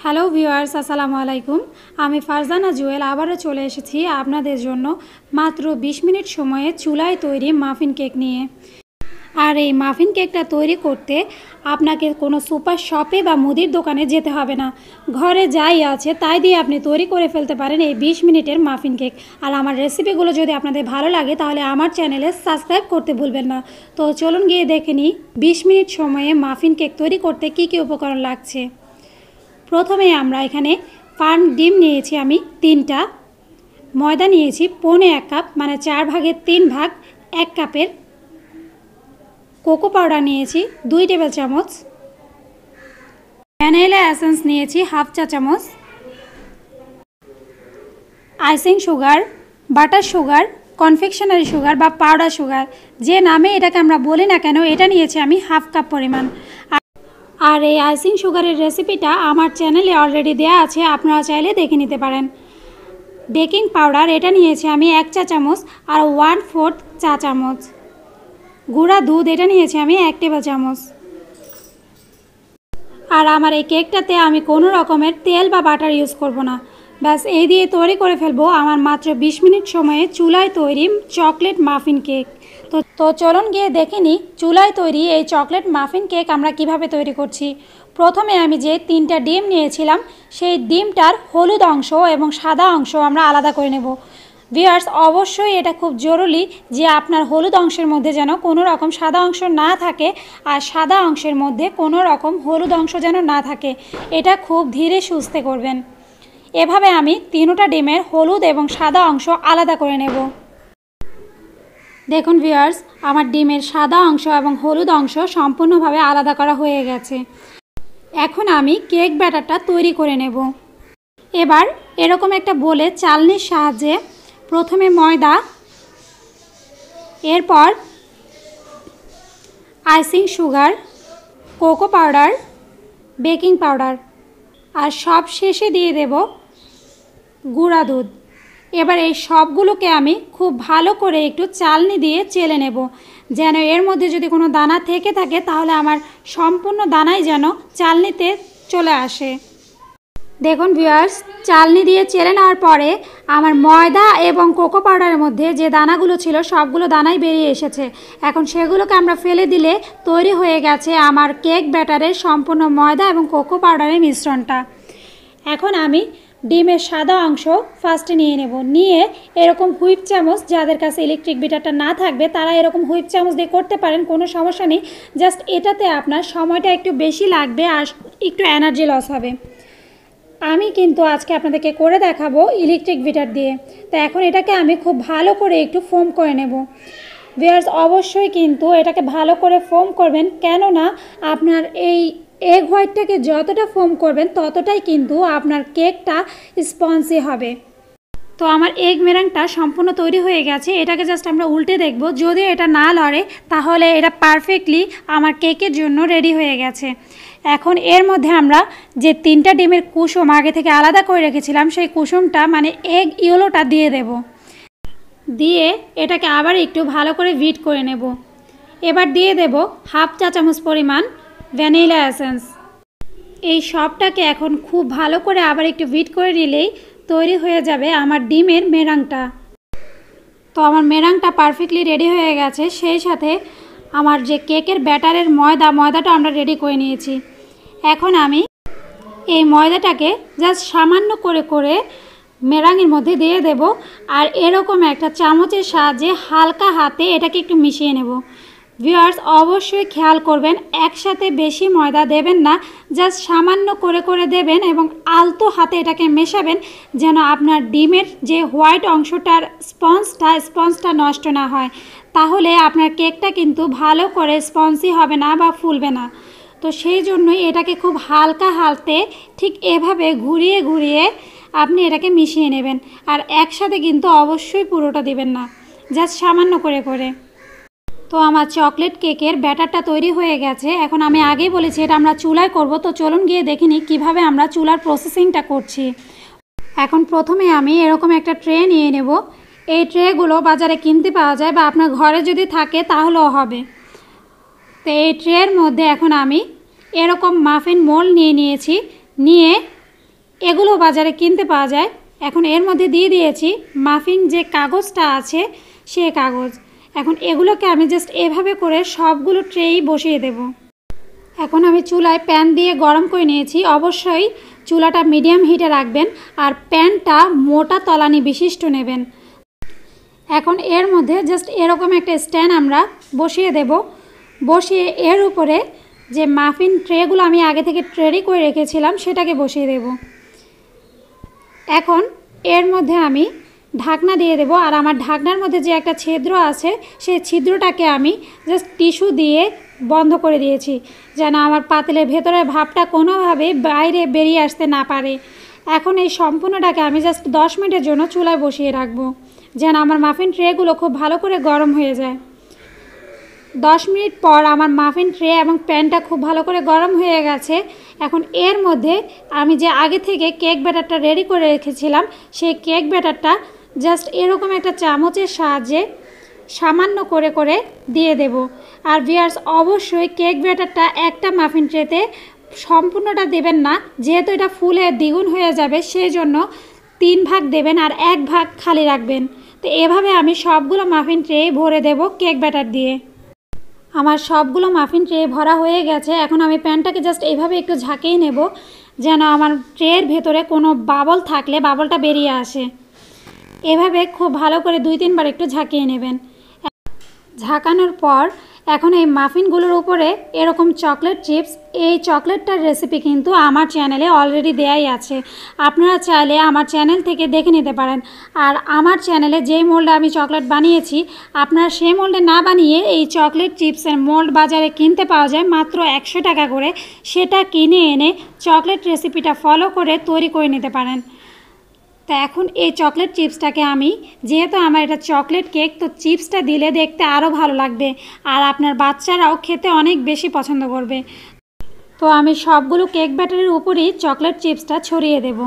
Hello viewers, আসসালামু আলাইকুম। আমি ফারজানা জুয়েল আবারও চলে এসেছি আপনাদের জন্য মাত্র 20 মিনিট সময়ে চুলায় তৈরি মাফিন কেক নিয়ে। আর এই মাফিন কেকটা তৈরি করতে আপনাকে কোনো সুপার শপে বা মুদির দোকানে যেতে হবে না। ঘরে যাই আছে তাই দিয়ে আপনি তৈরি করে ফেলতে পারেন এই 20 মিনিটের মাফিন কেক। আর আমার রেসিপিগুলো যদি আপনাদের ভালো লাগে তাহলে আমার চ্যানেলে সাবস্ক্রাইব করতে ভুলবেন না। তো চলুন গিয়ে দেখে নিই 20 মিনিট সময়ে মাফিন কেক তৈরি করতে কী কী উপকরণ লাগছে। প্রথমে আমরা এখানে ফার্ম ডিম নিয়েছি আমি 3টা, ময়দা নিয়েছি 1.25 কাপ মানে 4 ভাগের 3 ভাগ 1 কাপের, কোকো পাউডার নিয়েছি 2 টেবিল চামচ, ভ্যানিলা এসেন্স নিয়েছি 1/2 চা চামচ, icing sugar, butter sugar, confectionery sugar বা পাউডার সুগার, যে নামে এটাকে আমরা বলি না কেন, এটা নিয়েছি আমি 1/2 কাপ পরিমাণ। আর এই আইসিং সুগারের রেসিপিটা আমার চ্যানেলে অলরেডি দেওয়া আছে, আপনারা চাইলে দেখে নিতে পারেন। বেকিং পাউডার এটা নিয়েছি আমি 1 চা চামচ আর 1/4 চা চামচ, গুঁড়া দুধ এটা নিয়েছি আমি 1 টেবিল চামচ। আর আমার এই কেকটাতে আমি কোনো রকমের তেল বা বাটার ইউজ করব না, ব্যাস এই দিয়ে তৈরি করে ফেলবো আমার মাত্র 20 মিনিট সময়ে চুলায় তৈরি চকলেট মাফিন কেক। তো চলুন গিয়ে দেখে নিই চুলায় তৈরি এই চকলেট মাফিন কেক আমরা কিভাবে তৈরি করছি। প্রথমে আমি যে 3টা ডিম নিয়েছিলাম সেই ডিমটার হলুদ অংশ এবং সাদা অংশ আমরা আলাদা করে নেব। ভিউয়ার্স, অবশ্যই এটা খুব জরুরি যে আপনার হলুদ অংশের মধ্যে যেন কোনো রকম সাদা অংশ না থাকে আর সাদা অংশের মধ্যে কোনো রকম হলুদ অংশ যেন না থাকে, এটা খুব ধীরে সুস্থে করবেন। এভাবে আমি 3টা ডিমের হলুদ এবং সাদা অংশ আলাদা করে নেব। দেখুন ভিউয়ার্স, আমার ডিমের সাদা অংশ এবং হলুদ অংশ সম্পূর্ণভাবে আলাদা করা হয়ে গেছে। এখন আমি কেক ব্যাটারটা তৈরি করে নেব। এবার এরকম একটা বলে চালনির সাহায্যে প্রথমে ময়দা, এরপর icing sugar, cocoa powder, baking powder আর সব শেষে দিয়ে দেব গুঁড়া দুধ। এবার এই সবগুলোকে আমি খুব ভালো করে একটু চালনি দিয়ে চেলে নেব, যেন এর মধ্যে যদি কোনো দানা থেকে থাকে তাহলে আমার সম্পূর্ণ দানাই যেন চালনিতে চলে আসে। দেখুন ভিউয়ার্স, চালনি দিয়ে চেলে নেওয়ার পরে আমার ময়দা এবং কোকো পাউডারের মধ্যে যে দানাগুলো ছিল সবগুলো দানাই বেরিয়ে এসেছে। এখন সেগুলোকে আমরা ফেলে দিলে তৈরি হয়ে গেছে আমার কেক ব্যাটারের সম্পূর্ণ ময়দা এবং কোকো পাউডারের মিশ্রণটা। এখন আমি ডিমের সাদা অংশ ফার্স্টে নিয়ে নেব, নিয়ে এরকম হুইপ চামচ, যাদের কাছে ইলেকট্রিক বিটারটা না থাকবে তারা এরকম হুইপ চামচ দিয়ে করতে পারেন, কোনো সমস্যা নেই। জাস্ট এটাতে আপনার সময়টা একটু বেশি লাগবে আর একটু এনার্জি লস হবে। আমি কিন্তু আজকে আপনাদেরকে করে দেখাবো ইলেকট্রিক বিটার দিয়ে। তো এখন এটাকে আমি খুব ভালো করে একটু ফোম করে নেব। ভিউয়ার্স, অবশ্যই কিন্তু এটাকে ভালো করে ফোম করবেন, কেননা আপনার এই এগ হোয়াইটটাকে যতটা ফোম করবেন ততটাই কিন্তু আপনার কেকটা স্পঞ্জি হবে। তো আমার এগ মেরাংটা সম্পূর্ণ তৈরি হয়ে গেছে, এটাকে জাস্ট আমরা উল্টে দেখব। যদি এটা না লড়ে তাহলে এটা পারফেক্টলি আমার কেকের জন্য রেডি হয়ে গেছে। এখন এর মধ্যে আমরা যে 3টা ডিমের কুসুম আগে থেকে আলাদা করে রেখেছিলাম সেই কুসুমটা মানে এগ ইয়েলোটা দিয়ে দেব, দিয়ে এটাকে আবার একটু ভালো করে বিট করে নেব। এবার দিয়ে দেব 1/2 চা চামচ পরিমাণ ভ্যানিলা এসেন্স। এই সবটাকে এখন খুব ভালো করে আবার একটু বিট করে নিলেই তৈরি হয়ে যাবে আমার ডিমের মেরাংটা। তো আমার মেরাংটা পারফেক্টলি রেডি হয়ে গেছে, সেই সাথে আমার যে কেকের ব্যাটারের ময়দাটা আমরা রেডি করে নিয়েছি। এখন আমি এই ময়দাটাকে জাস্ট সামান্য করে করে মেরাঙের মধ্যে দিয়ে দেব আর এরকম একটা চামচের সাহায্যে হালকা হাতে এটাকে একটু মিশিয়ে নেব। ভিউয়ার্স, অবশ্যই খেয়াল করবেন একসাথে বেশি ময়দা দেবেন না, জাস্ট সামান্য করে করে দেবেন এবং আলতো হাতে এটাকে মেশাবেন যেন আপনার ডিমের যে হোয়াইট অংশটার স্পঞ্জটা নষ্ট না হয়, তাহলে আপনার কেকটা কিন্তু ভালো করে স্পঞ্জি হবে না বা ফুলবে না। তো সেই জন্যই এটাকে খুব হালকা হাতে ঠিক এভাবে ঘুরিয়ে ঘুরিয়ে আপনি এটাকে মিশিয়ে নেবেন, আর একসাথে কিন্তু অবশ্যই পুরোটা দিবেন না, জাস্ট সামান্য করে করে। তো আমার চকলেট কেকের ব্যাটারটা তৈরি হয়ে গেছে। এখন আমি আগেই বলেছি এটা আমরা চুলায় করব, তো চলুন গিয়ে দেখে নিই কীভাবে আমরা চুলার প্রসেসিংটা করছি। এখন প্রথমে আমি এরকম একটা ট্রে নিয়ে নেব। এই ট্রেগুলো বাজারে কিনতে পাওয়া যায় বা আপনার ঘরে যদি থাকে তাহলেও হবে। তো এই ট্রের মধ্যে এখন আমি এরকম মাফিন মোল্ড নিয়ে নিয়েছি, নিয়ে এগুলো বাজারে কিনতে পাওয়া যায়। এখন এর মধ্যে দিয়ে দিয়েছি মাফিন যে কাগজটা আছে সে কাগজ। এখন এগুলোকে আমি জাস্ট এভাবে করে সবগুলো ট্রেই বসিয়ে দেব। এখন আমি চুলায় প্যান দিয়ে গরম করে নিয়েছি। অবশ্যই চুলাটা মিডিয়াম হিটে রাখবেন আর প্যানটা মোটা তলানি বিশিষ্ট নেবেন। এখন এর মধ্যে জাস্ট এরকম একটা স্ট্যান্ড আমরা বসিয়ে দেব। বসিয়ে এর উপরে যে মাফিন ট্রেগুলো আমি আগে থেকে রেডি করে রেখেছিলাম সেটাকে বসিয়ে দেব। এখন এর মধ্যে আমি ঢাকনা দিয়ে দেব। আর আমার ঢাকনার মধ্যে যে একটা ছিদ্র আছে সেই ছিদ্রটাকে আমি জাস্ট টিস্যু দিয়ে বন্ধ করে দিয়েছি, যেন আমার পাতিলের ভেতরের ভাপটা কোনোভাবে বাইরে বেরিয়ে আসতে না পারে। এখন এই সম্পূর্ণটাকে আমি জাস্ট 10 মিনিটের জন্য চুলায় বসিয়ে রাখবো, যেন আমার মাফিন ট্রেগুলো খুব ভালো করে গরম হয়ে যায়। 10 মিনিট পর আমার মাফিন ট্রে এবং প্যানটা খুব ভালো করে গরম হয়ে গেছে। এখন এর মধ্যে আমি যে আগে থেকে কেক ব্যাটারটা রেডি করে রেখেছিলাম সেই কেক ব্যাটারটা জাস্ট এরকম একটা চামচের সাহায্যে সামান্য করে করে দিয়ে দেব। আর ভিউয়ার্স, অবশ্যই কেক ব্যাটারটা একটা মাফিন ট্রেতে সম্পূর্ণটা দেবেন না, যেহেতু এটা ফুলে দ্বিগুণ হয়ে যাবে, সেই জন্য 3 ভাগ দেবেন আর 1 ভাগ খালি রাখবেন। তো এভাবে আমি সবগুলো মাফিন ট্রে ভরে দেব কেক ব্যাটার দিয়ে। আমার সবগুলো মাফিন ট্রে ভরা হয়ে গেছে। এখন আমি প্যানটাকে জাস্ট এইভাবে একটু ঝাঁকিয়ে নেব, যেন আমার ট্রের ভেতরে কোনো বাবল থাকলে বাবলটা বেরিয়ে আসে। এভাবে খুব ভালো করে 2-3 বার একটু ঝাঁকিয়ে নেবেন। ঝাঁকানোর পর এখন এই মাফিনগুলোর উপরে এরকম চকলেট চিপস, এই চকলেটটার রেসিপি কিন্তু আমার চ্যানেলে অলরেডি দেয়াই আছে, আপনারা চাইলে আমার চ্যানেল থেকে দেখে নিতে পারেন। আর আমার চ্যানেলে যেই মোল্ডে আমি চকলেট বানিয়েছি, আপনারা সেই মোল্ডে না বানিয়ে এই চকলেট চিপসের মোল্ড বাজারে কিনতে পাওয়া যায় মাত্র 100 টাকা করে। সেটা কিনে এনে চকলেট রেসিপিটা ফলো করে তৈরি করে নিতে পারেন। তো এখন এই চকলেট চিপসটাকে আমি, যেহেতু আমার এটা চকলেট কেক, তো চিপসটা দিলে দেখতে আরও ভালো লাগবে আর আপনার বাচ্চারাও খেতে অনেক বেশি পছন্দ করবে। তো আমি সবগুলো কেক ব্যাটারের উপরেই চকলেট চিপসটা ছড়িয়ে দেব।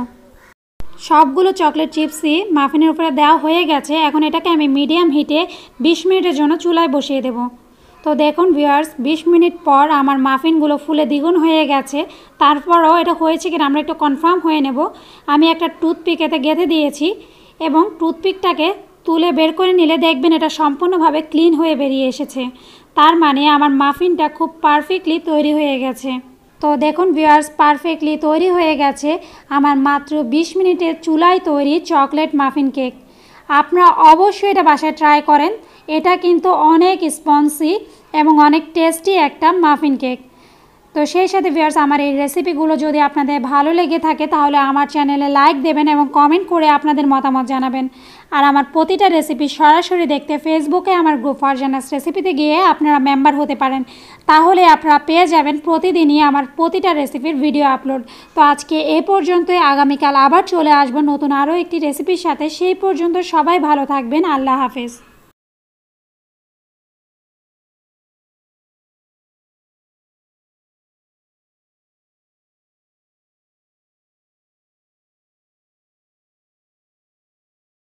সবগুলো চকলেট চিপসই মাফিনের উপরে দেওয়া হয়ে গেছে। এখন এটাকে আমি মিডিয়াম হিটে 20 মিনিটের জন্য চুলায় বসিয়ে দেব। তো দেখুন ভিউয়ার্স, 20 মিনিট পর আমার মাফিনগুলো ফুলে দ্বিগুণ হয়ে গেছে। তারপরও এটা হয়েছে কিনা আমরা একটু কনফার্ম হয়ে নেব। আমি একটা টুথপিক এতে গেঁথে দিয়েছি এবং টুথপিকটাকে তুলে বের করে নিলে দেখবেন এটা সম্পূর্ণভাবে ক্লিন হয়ে বেরিয়ে এসেছে। তার মানে আমার মাফিনটা খুব পারফেক্টলি তৈরি হয়ে গেছে। তো দেখুন ভিউয়ার্স, পারফেক্টলি তৈরি হয়ে গেছে আমার মাত্র 20 মিনিটের চুলায় তৈরি চকলেট মাফিন কেক। আপনারা অবশ্যই এটা বাসায় ট্রাই করেন। এটা কিন্তু অনেক স্পঞ্জি এবং অনেক টেস্টি একটা মাফিন কেক। তো সেই সাথে ভিউয়ার্স, আমার এই রেসিপিগুলো যদি আপনাদের ভালো লেগে থাকে তাহলে আমার চ্যানেলে লাইক দেবেন এবং কমেন্ট করে আপনাদের মতামত জানাবেন। আর আমার প্রতিটা রেসিপি সরাসরি দেখতে ফেসবুকে আমার গ্রুপ ফারজানাস রেসিপিতে গিয়ে আপনারা মেম্বার হতে পারেন। তাহলে আপনারা পেয়ে যাবেন প্রতিদিনই আমার প্রতিটা রেসিপির ভিডিও আপলোড। তো আজকে এই পর্যন্তই। আগামীকাল আবার চলে আসবো নতুন আরও একটি রেসিপির সাথে। সেই পর্যন্ত সবাই ভালো থাকবেন। আল্লাহ হাফেজ।